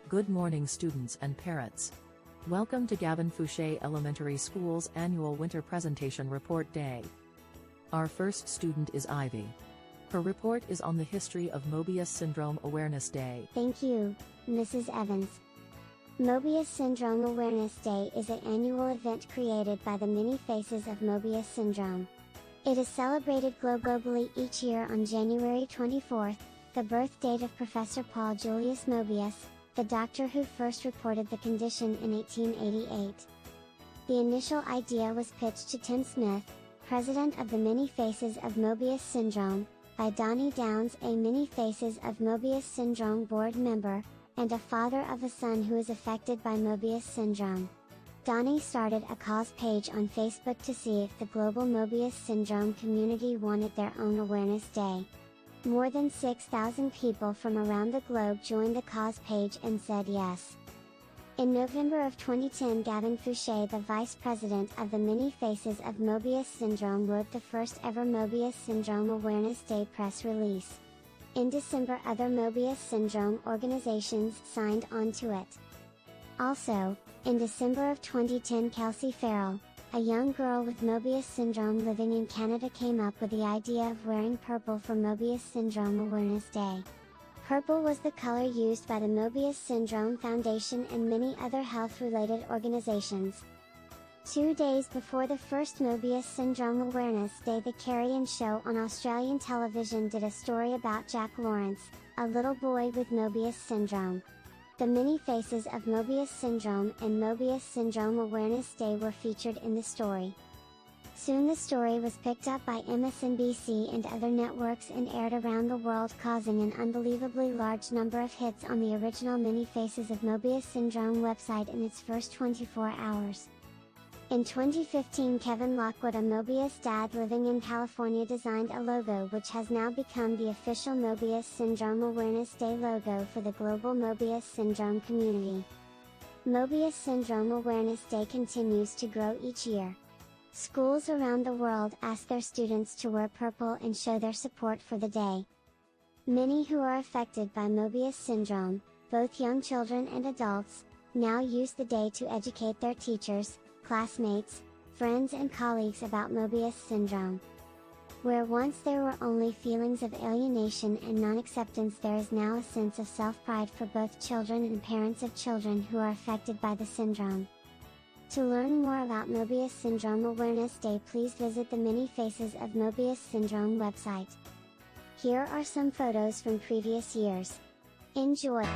Good morning, students and parents. Welcome to Gavin Fouché Elementary School's annual Winter Presentation Report Day. Our first student is Ivy. Her report is on the history of Moebius Syndrome Awareness Day. Thank you, Mrs. Evans. Moebius Syndrome Awareness Day is an annual event created by the many faces of Moebius syndrome. It is celebrated globally each year on January 24th, the birth date of Professor Paul Julius Moebius, the doctor who first reported the condition in 1888. The initial idea was pitched to Tim Smith, president of the Many Faces of Moebius Syndrome, by Donnie Downs, a Many Faces of Moebius Syndrome board member, and a father of a son who is affected by Moebius Syndrome. Donnie started a cause page on Facebook to see if the global Moebius Syndrome community wanted their own Awareness Day. More than 6,000 people from around the globe joined the cause page and said yes. In November of 2010, Gavin Fouché, the vice president of the Many Faces of Moebius Syndrome, wrote the first ever Moebius Syndrome Awareness Day press release. In December, other Moebius Syndrome organizations signed on to it. Also, in December of 2010, Kelsey Farrell, a young girl with Moebius Syndrome living in Canada, came up with the idea of wearing purple for Moebius Syndrome Awareness Day. Purple was the color used by the Moebius Syndrome Foundation and many other health-related organizations. 2 days before the first Moebius Syndrome Awareness Day, the Carrion Show on Australian television did a story about Jack Lawrence, a little boy with Moebius Syndrome. The Many Faces of Moebius Syndrome and Moebius Syndrome Awareness Day were featured in the story. Soon the story was picked up by MSNBC and other networks and aired around the world, causing an unbelievably large number of hits on the original Many Faces of Moebius Syndrome website in its first 24 hours. In 2015, Kevin Lockwood, a Moebius dad living in California, designed a logo which has now become the official Moebius Syndrome Awareness Day logo for the global Moebius Syndrome community. Moebius Syndrome Awareness Day continues to grow each year. Schools around the world ask their students to wear purple and show their support for the day. Many who are affected by Moebius Syndrome, both young children and adults, now use the day to educate their teachers, classmates, friends and colleagues about Moebius Syndrome. Where once there were only feelings of alienation and non-acceptance, there is now a sense of self-pride for both children and parents of children who are affected by the syndrome. To learn more about Moebius Syndrome Awareness Day, please visit the Many Faces of Moebius Syndrome website. Here are some photos from previous years. Enjoy!